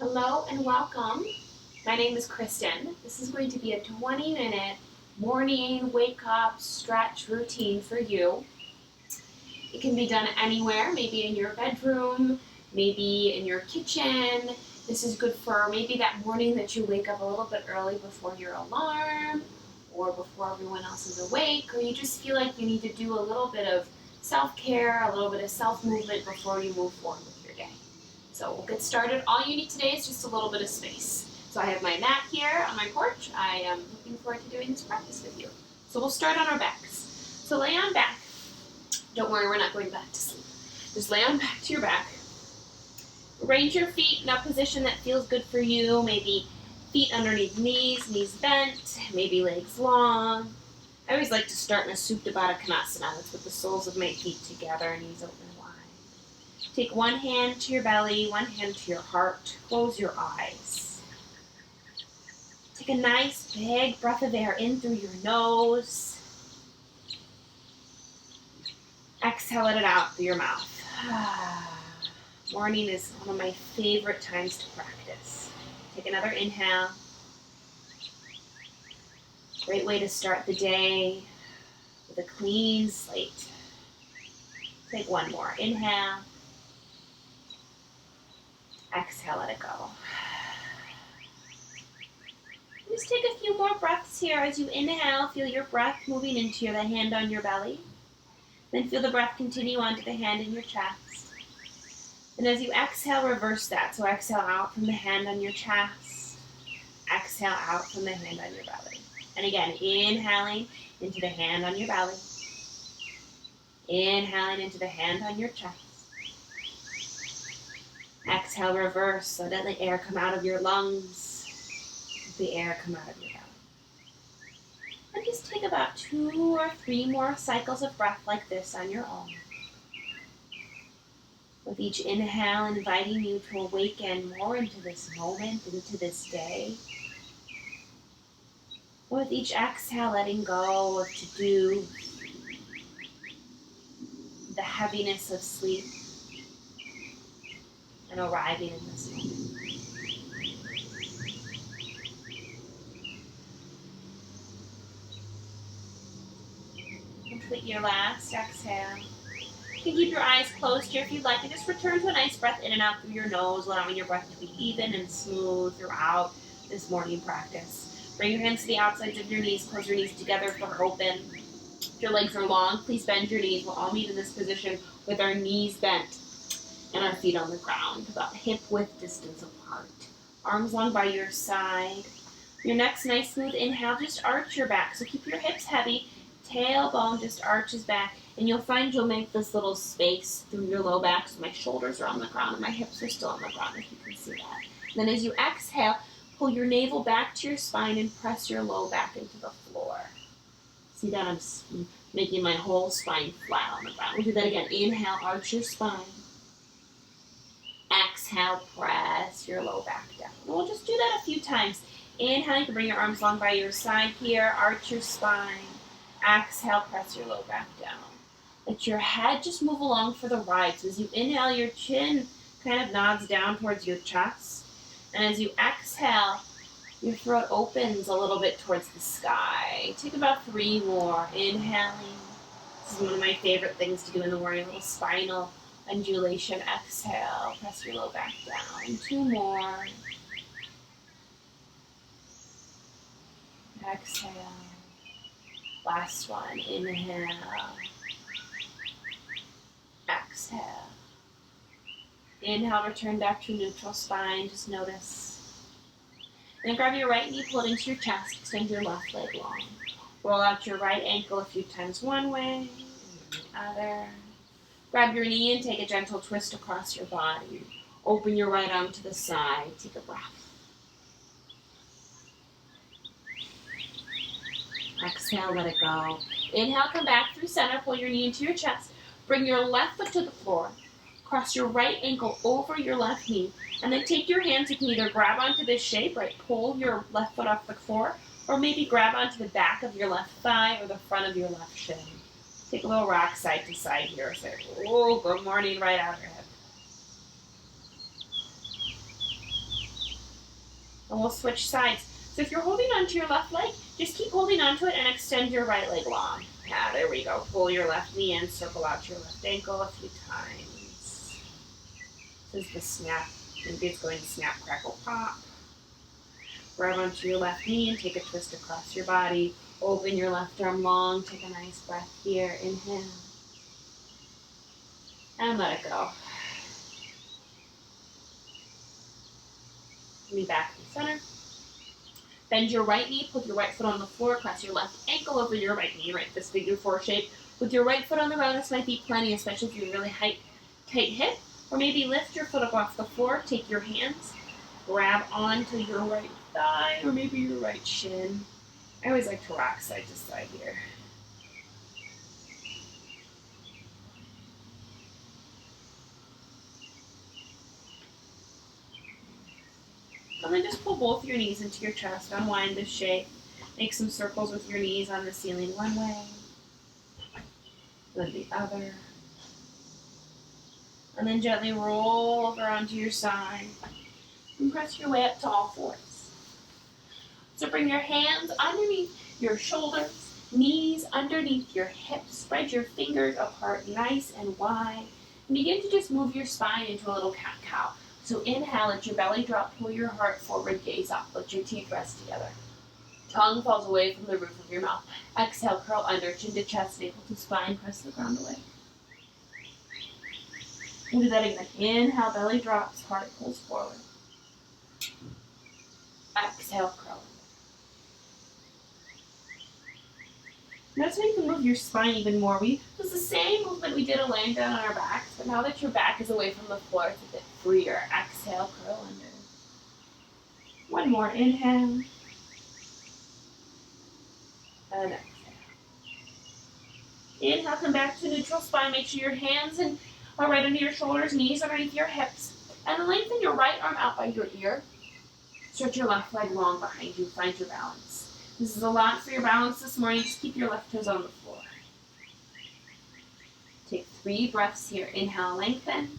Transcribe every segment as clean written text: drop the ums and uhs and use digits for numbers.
Hello and welcome. My name is Kristin. This is going to be a 20-minute morning wake up stretch routine for you. It can be done anywhere, maybe in your bedroom, maybe in your kitchen. This is good for maybe that morning that you wake up a little bit early before your alarm or before everyone else is awake, or you just feel like you need to do a little bit of self-care, a little bit of self-movement before you move forward with your day. So we'll get started. All you need today is just a little bit of space. So I have my mat here on my porch. I am looking forward to doing this practice with you. So we'll start on our backs. So lay on back. Don't worry, we're not going back to sleep. Just lay on back to your back. Arrange your feet in a position that feels good for you. Maybe feet underneath knees, knees bent, maybe legs long. I always like to start in a Supta Baddha Konasana. That's with the soles of my feet together, knees open wide. Take one hand to your belly, one hand to your heart. Close your eyes. Take a nice big breath of air in through your nose. Exhale, let it out through your mouth. Morning is one of my favorite times to practice. Take another inhale. Great way to start the day with a clean slate. Take one more. Inhale. Exhale, let it go. Just take a few more breaths here. As you inhale, feel your breath moving into the hand on your belly. Then feel the breath continue onto the hand in your chest. And as you exhale, reverse that. So exhale out from the hand on your chest. Exhale out from the hand on your belly. And again, inhaling into the hand on your belly. Inhaling into the hand on your chest. Exhale, reverse. Let the air come out of your lungs. Let the air come out of your belly. And just take about 2 or 3 more cycles of breath like this on your own. With each inhale, inviting you to awaken more into this moment, into this day. With each exhale, letting go of to-do, the heaviness of sleep, and arriving in this moment. Complete your last exhale. You can keep your eyes closed here if you'd like, and just return to a nice breath in and out through your nose, allowing your breath to be even and smooth throughout this morning practice. Bring your hands to the outsides of your knees, close your knees together if they're open. If your legs are long, please bend your knees. We'll all meet in this position with our knees bent and our feet on the ground, about hip-width distance apart. Arms long by your side. Your next nice smooth inhale, just arch your back. So keep your hips heavy, tailbone just arches back, and you'll find you'll make this little space through your low back. So my shoulders are on the ground and my hips are still on the ground, if you can see that. And then as you exhale, pull your navel back to your spine and press your low back into the floor. See that? I'm making my whole spine flat on the ground. We'll do that again. Inhale, arch your spine. Exhale, press your low back down. And we'll just do that a few times. Inhale, you can bring your arms long by your side here. Arch your spine. Exhale, press your low back down. Let your head just move along for the ride. So as you inhale, your chin kind of nods down towards your chest. And as you exhale, your throat opens a little bit towards the sky. Take about 3 more. Inhaling. This is one of my favorite things to do in the morning. A little spinal undulation. Exhale. Press your low back down. 2 more. Exhale. Last one. Inhale. Exhale. Inhale, return back to neutral spine. Just notice. Then grab your right knee, pull it into your chest. Extend your left leg long. Roll out your right ankle a few times one way and the other. Grab your knee and take a gentle twist across your body. Open your right arm to the side. Take a breath. Exhale, let it go. Inhale, come back through center. Pull your knee into your chest. Bring your left foot to the floor. Cross your right ankle over your left knee. And then take your hands. You can either grab onto this shape, right? Pull your left foot off the floor. Or maybe grab onto the back of your left thigh or the front of your left shin. Take a little rock side to side here. Say, oh, good morning, right out of your hip. And we'll switch sides. So if you're holding onto your left leg, just keep holding onto it and extend your right leg long. Yeah, there we go. Pull your left knee in, circle out your left ankle a few times. This is the snap. Maybe it's going to snap, crackle, pop. Grab onto your left knee and take a twist across your body. Open your left arm long. Take a nice breath here. Inhale. And let it go. Knee back to the center. Bend your right knee. Put your right foot on the floor. Cross your left ankle over your right knee. Right, this figure four shape. With your right foot on the ground, this might be plenty, especially if you have a really tight hip. Or maybe lift your foot up off the floor. Take your hands. Grab onto your right thigh or maybe your right shin. I always like to rock side to side here. And then just pull both your knees into your chest. Unwind this shape. Make some circles with your knees on the ceiling one way. Then the other. And then gently roll over onto your side. And press your way up to all fours. So bring your hands underneath your shoulders, knees underneath your hips. Spread your fingers apart nice and wide. And begin to just move your spine into a little cat-cow. So inhale, let your belly drop, pull your heart forward, gaze up. Let your teeth rest together. Tongue falls away from the roof of your mouth. Exhale, curl under, chin to chest, navel to spine, press the ground away. We'll do that again. Inhale, belly drops, heart pulls forward. Exhale, curl. Notice how you can move your spine even more. It was the same movement we did laying down on our backs, but now that your back is away from the floor, it's a bit freer. Exhale, curl under. One more, inhale. And exhale. Inhale, come back to neutral spine. Make sure your hands are right under your shoulders, knees underneath your hips. And lengthen your right arm out by your ear. Stretch your left leg long behind you. Find your balance. This is a lot for your balance this morning. Just keep your left toes on the floor. Take 3 breaths here. Inhale, lengthen.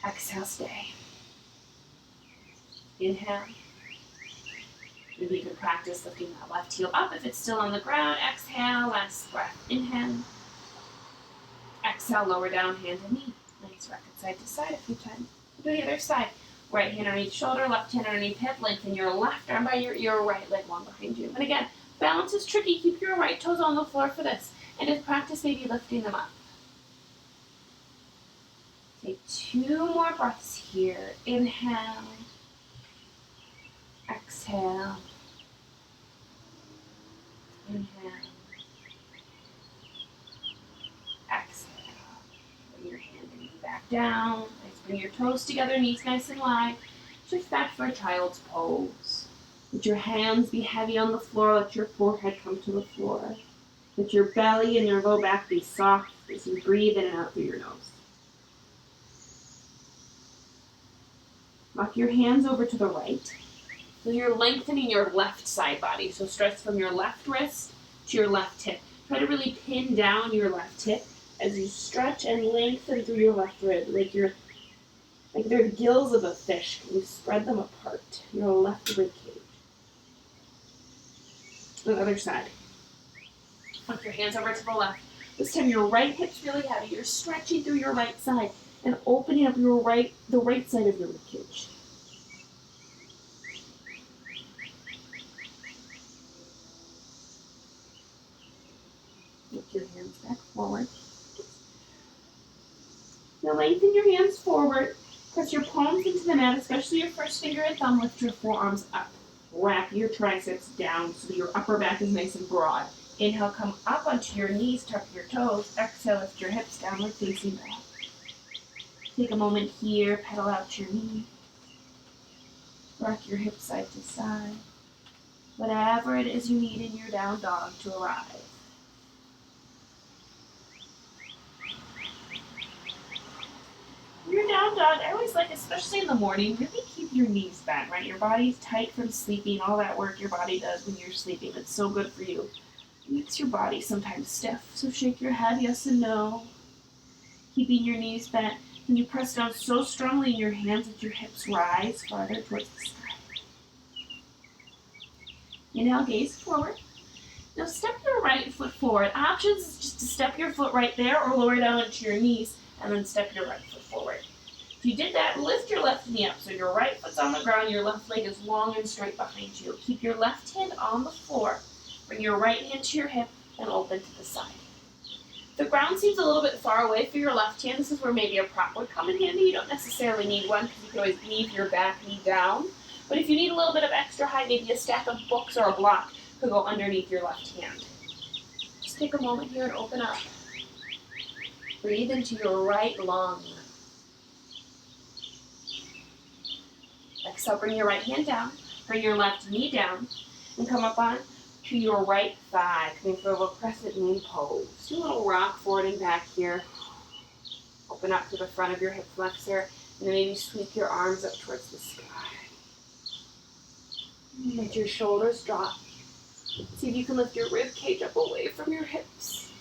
Exhale, stay. Inhale. Maybe you can practice lifting that left heel up if it's still on the ground. Exhale, last breath. Inhale. Exhale, lower down, hand and knee. Nice, rock it side to side a few times. Do the other side. Right hand underneath shoulder, left hand underneath hip. Lengthen your left arm by your ear, right leg long behind you. And again, balance is tricky. Keep your right toes on the floor for this. And just practice maybe lifting them up. Take 2 more breaths here. Inhale. Exhale. Inhale. Exhale. Bring your hand and knee back down. Nice. Bring your toes together, knees nice and wide. Shift back for a child's pose. Let your hands be heavy on the floor. Let your forehead come to the floor. Let your belly and your low back be soft as you breathe in and out through your nose. Walk your hands over to the right. So you're lengthening your left side body. So stretch from your left wrist to your left hip. Try to really pin down your left hip as you stretch and lengthen through your left rib. Like they're gills of a fish. Can you spread them apart? Your left rib cage. The other side. Walk your hands over to the left. This time your right hip's really heavy. You're stretching through your right side and opening up the right side of your rib cage. Lift your hands back forward. Now lengthen your hands forward. Press your palms into the mat, especially your first finger and thumb. Lift your forearms up. Wrap your triceps down so your upper back is nice and broad. Inhale, come up onto your knees, tuck your toes. Exhale, lift your hips downward facing back. Take a moment here, pedal out your knee. Rock your hips side to side. Whatever it is you need in your down dog to arrive. Your down dog, I always like, especially in the morning, really keep your knees bent, right? Your body's tight from sleeping, all that work your body does when you're sleeping. It's so good for you. It makes your body sometimes stiff. So shake your head, yes and no. Keeping your knees bent. And you press down so strongly in your hands that your hips rise farther towards the sky. Inhale, gaze forward. Now step your right foot forward. Options is just to step your foot right there or lower down into your knees and then step your right foot forward. If you did that, lift your left knee up so your right foot's on the ground, your left leg is long and straight behind you. Keep your left hand on the floor. Bring your right hand to your hip and open to the side. If the ground seems a little bit far away for your left hand, this is where maybe a prop would come in handy. You don't necessarily need one because you can always leave your back knee down. But if you need a little bit of extra height, maybe a stack of books or a block could go underneath your left hand. Just take a moment here and open up. Breathe into your right lung. Exhale, bring your right hand down, bring your left knee down, and come up on to your right thigh, coming through a little crescent moon pose. Do a little rock forward and back here. Open up to the front of your hip flexor, and then maybe sweep your arms up towards the sky. Let your shoulders drop. See if you can lift your rib cage up away from your hips.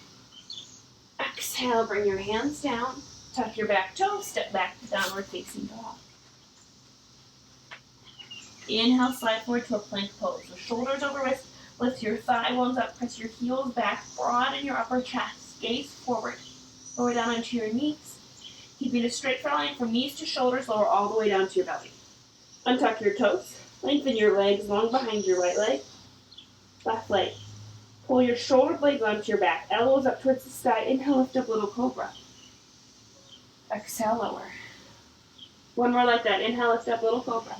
Exhale, bring your hands down, tuck your back toes, step back to downward facing dog. Inhale, slide forward to a plank pose. So shoulders over wrist, lift your thigh bones up, press your heels back, broaden your upper chest, gaze forward, lower down onto your knees. Keeping a straight line from knees to shoulders, lower all the way down to your belly. Untuck your toes, lengthen your legs long behind your right leg, left leg. Pull your shoulder blades onto your back, elbows up towards the sky. Inhale, lift up, little cobra. Exhale, lower. One more like that. Inhale, lift up, little cobra.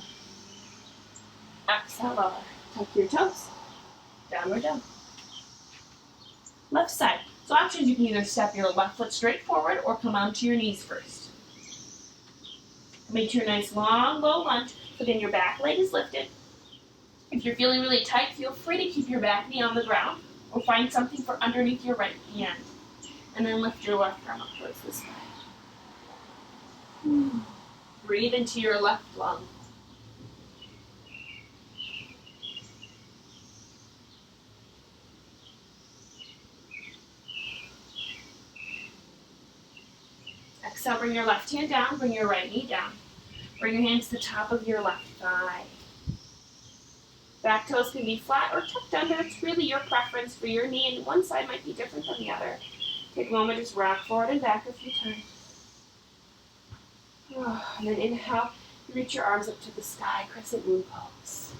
Exhale, lower. Tuck your toes. Downward dog. Left side. So options, you can either step your left foot straight forward or come onto your knees first. Make your nice long, low lunge. So again, your back leg is lifted. If you're feeling really tight, feel free to keep your back knee on the ground or find something for underneath your right hand. And then lift your left arm up towards the sky. Breathe into your left lung. Exhale, bring your left hand down, bring your right knee down. Bring your hands to the top of your left thigh. Back toes can be flat or tucked under. It's really your preference for your knee, and one side might be different than the other. Take a moment, just rock forward and back a few times. And then inhale, reach your arms up to the sky, crescent moon pose.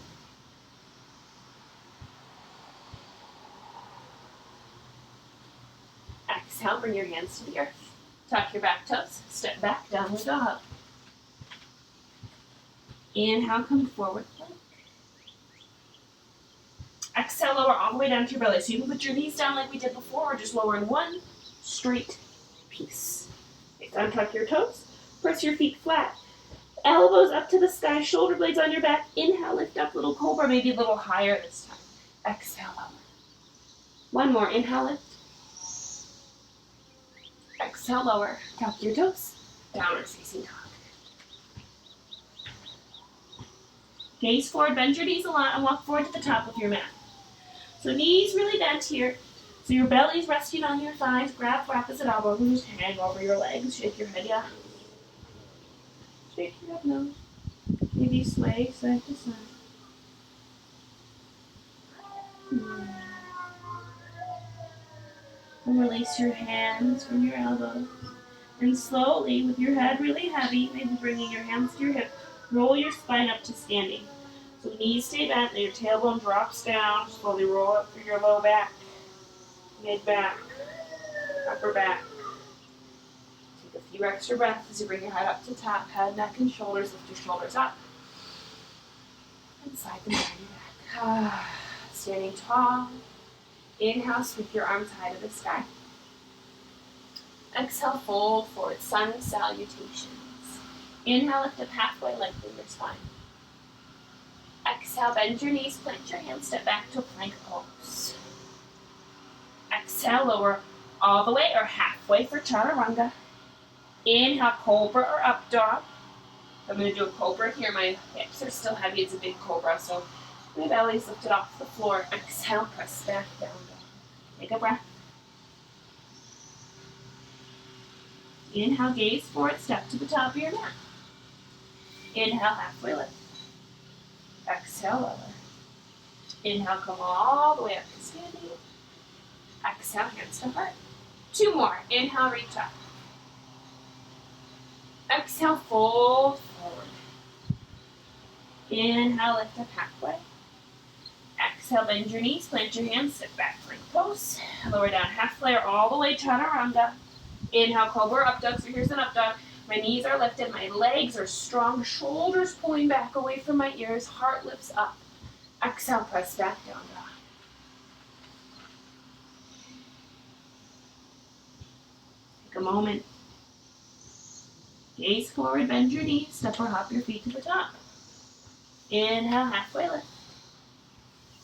Exhale, bring your hands to the earth. Tuck your back toes, step back, downward dog. Inhale, come forward plank. Exhale, lower all the way down to your belly. So you can put your knees down like we did before, or just lower in one straight piece. Untuck your toes, press your feet flat. Elbows up to the sky, shoulder blades on your back. Inhale, lift up, little cobra, maybe a little higher this time. Exhale, lower. One more, inhale, lift. Exhale, lower. Tuck your toes. Downward facing dog. Gaze forward, bend your knees a lot, and walk forward to the top of your mat. So knees really bent here. So your belly's resting on your thighs. Grab for opposite elbows and just hang over your legs. Shake your head, yeah. Shake your head, no. Maybe sway side to side. And release your hands from your elbows. And slowly, with your head really heavy, maybe bringing your hands to your hip, roll your spine up to standing. So knees stay bent, and your tailbone drops down. Slowly roll up through your low back, mid back, upper back. Take a few extra breaths as you bring your head up to top, head, neck, and shoulders. Lift your shoulders up. And slide them down your back. Standing tall. Inhale, sweep your arms high to the sky. Exhale, fold forward, sun salutations. Inhale, lift up halfway, lengthen your spine. Exhale, bend your knees, plant your hands, step back to a plank pose. Exhale, lower all the way or halfway for chaturanga. Inhale, cobra or up dog. I'm going to do a cobra here. My hips are still heavy. It's a big cobra, so my belly's lifted off the floor. Exhale, press back down dog. Take a breath. Inhale, gaze forward, step to the top of your mat. Inhale, halfway lift. Exhale, lower. Inhale, come all the way up to standing. Exhale, hands to heart. 2 more. Inhale, reach up. Exhale, fold forward. Inhale, lift up halfway. Exhale, bend your knees, plant your hands, sit back, plank pose. Lower down halfway or all the way, chaturanga. Inhale, cobra, up dog. So here's an up dog. My knees are lifted, my legs are strong, shoulders pulling back away from my ears, heart lifts up. Exhale, press back down dog. Take a moment. Gaze forward, bend your knees, step or hop your feet to the top. Inhale, halfway lift.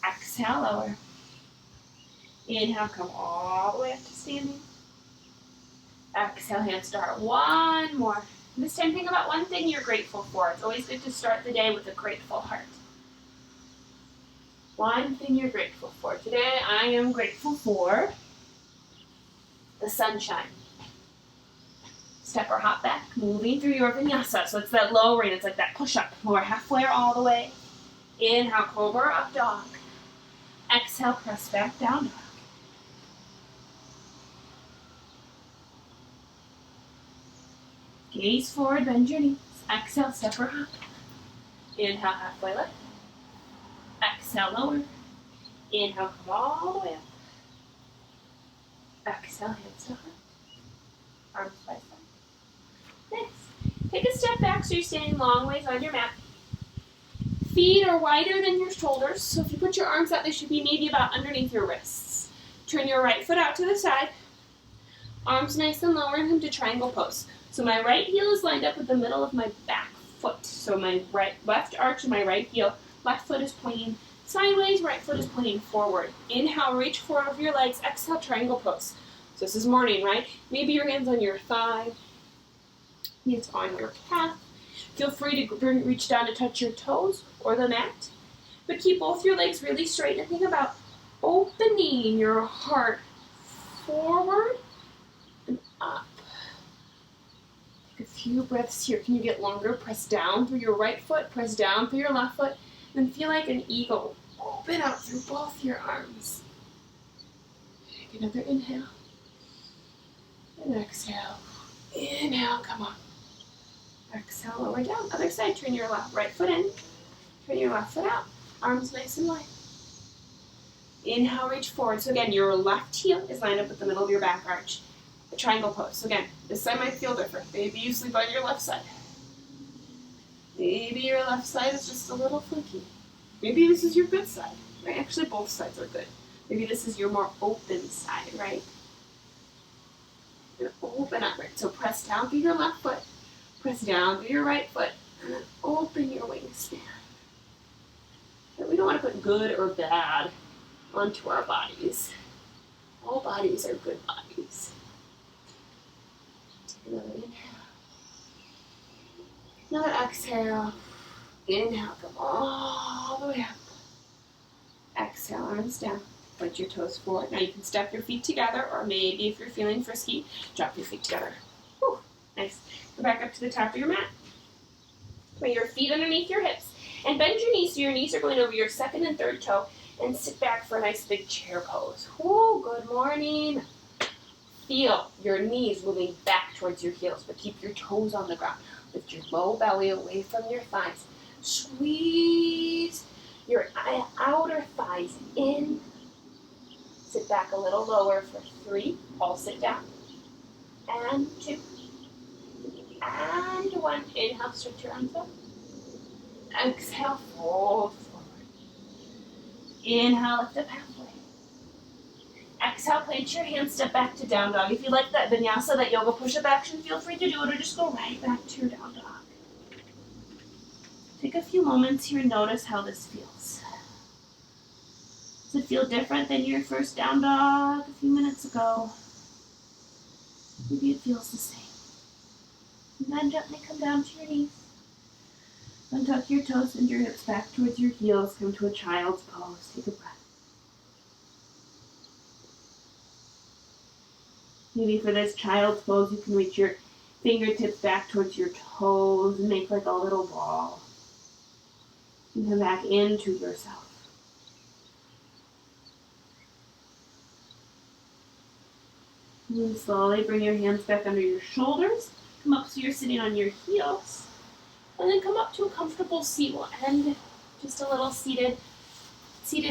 Exhale, lower. Inhale, come all the way up to standing. Exhale, hands to heart. 1 more. This time, think about one thing you're grateful for. It's always good to start the day with a grateful heart. One thing you're grateful for. Today, I am grateful for the sunshine. Step or hop back, moving through your vinyasa. So it's that lowering, it's like that push-up. Lower halfway or all the way. Inhale, cobra, up dog. Exhale, press back down dog. Gaze forward, bend your knees. Exhale, step or hop. Inhale, halfway lift. Exhale, lower. Inhale, come all the way up. Exhale, hands to heart. Arms by side. Nice. Take a step back so you're standing long ways on your mat. Feet are wider than your shoulders, so if you put your arms out, they should be maybe about underneath your wrists. Turn your right foot out to the side. Arms nice and low, we're into triangle pose. So my right heel is lined up with the middle of my back foot. So my left arch of my right heel, left foot is pointing sideways, right foot is pointing forward. Inhale, reach forward over your legs. Exhale, triangle pose. So this is morning, right? Maybe your hands on your thigh, hands on your calf. Feel free to reach down to touch your toes or the mat. But keep both your legs really straight and think about opening your heart forward and up. Take a few breaths here. Can you get longer? Press down through your right foot, press down through your left foot, and feel like an eagle. Open out through both your arms. Take another inhale. And exhale. Inhale, come on. Exhale, lower down. Other side, turn your right foot in. Turn your left foot out. Arms nice and wide. Inhale, reach forward. So again, your left heel is lined up with the middle of your back arch. A triangle pose. So again, this side might feel different. Maybe you sleep on your left side. Maybe your left side is just a little flaky. Maybe this is your good side. Right? Actually, both sides are good. Maybe this is your more open side, right? You're gonna open up, right? So press down through your left foot. Press down through your right foot. And then open your wingspan. We don't want to put good or bad onto our bodies. All bodies are good bodies. Take another inhale. Another exhale. Inhale, come all the way up. Exhale, arms down. Point your toes forward. Now you can step your feet together, or maybe if you're feeling frisky, drop your feet together. Whew, nice. Go back up to the top of your mat. Put your feet underneath your hips. And bend your knees so your knees are going over your second and third toe. And sit back for a nice big chair pose. Whoo, good morning. Feel your knees moving back towards your heels, but keep your toes on the ground. Lift your low belly away from your thighs. Squeeze your outer thighs in. Sit back a little lower for 3. All sit down. And 2. And 1. Inhale, stretch your arms up. Exhale, fold forward. Inhale, lift up halfway. Exhale, plant your hands, step back to down dog. If you like that vinyasa, that yoga push-up action, feel free to do it, or just go right back to your down dog. Take a few moments here and notice how this feels. Does it feel different than your first down dog a few minutes ago? Maybe it feels the same. And then gently come down to your knees. Untuck your toes and your hips back towards your heels. Come to a child's pose. Take a breath. Maybe for this child's pose, you can reach your fingertips back towards your toes and make like a little ball. And come back into yourself. And slowly bring your hands back under your shoulders. Come up so you're sitting on your heels. And then come up to a comfortable seat. We'll end just a little seated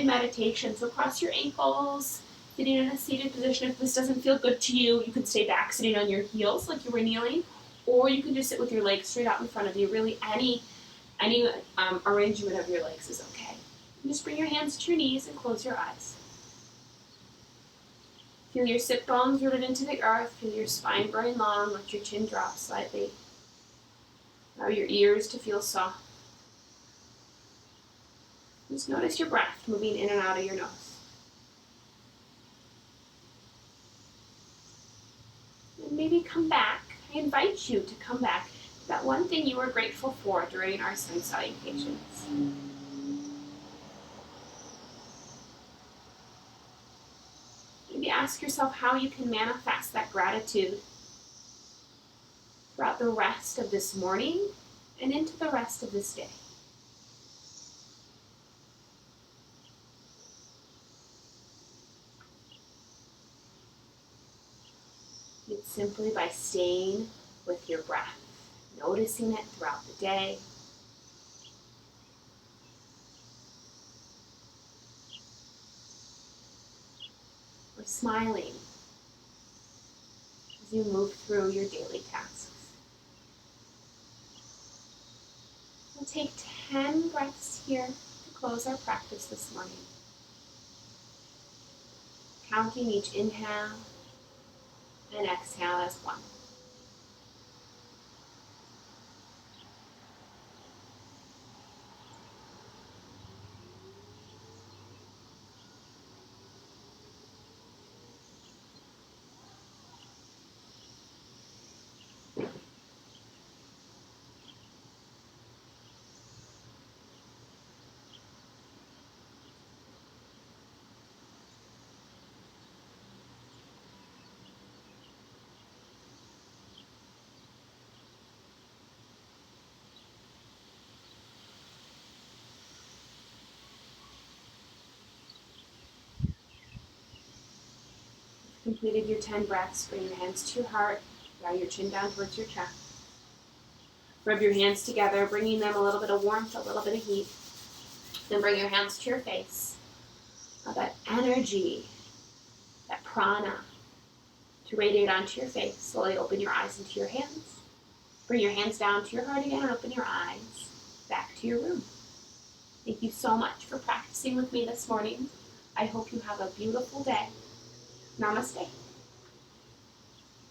meditation. So cross your ankles, sitting in a seated position. If this doesn't feel good to you, you can stay back sitting on your heels like you were kneeling, or you can just sit with your legs straight out in front of you. Really, any arrangement of your legs is okay. And just bring your hands to your knees and close your eyes. Feel your sit bones rooted into the earth. Feel your spine burning long. Let your chin drop slightly. Allow your ears to feel soft. Just notice your breath moving in and out of your nose. And maybe come back. I invite you to come back to that one thing you were grateful for during our sun salutations. Maybe ask yourself how you can manifest that gratitude throughout the rest of this morning and into the rest of this day. It's simply by staying with your breath, noticing it throughout the day. Or smiling as you move through your daily tasks. We'll take 10 breaths here to close our practice this morning. Counting each inhale and exhale as one. Completed your 10 breaths, bring your hands to your heart, draw your chin down towards your chest. Rub your hands together, bringing them a little bit of warmth, a little bit of heat. Then bring your hands to your face. Allow that energy, that prana, to radiate onto your face. Slowly open your eyes into your hands. Bring your hands down to your heart again and open your eyes back to your room. Thank you so much for practicing with me this morning. I hope you have a beautiful day. Namaste.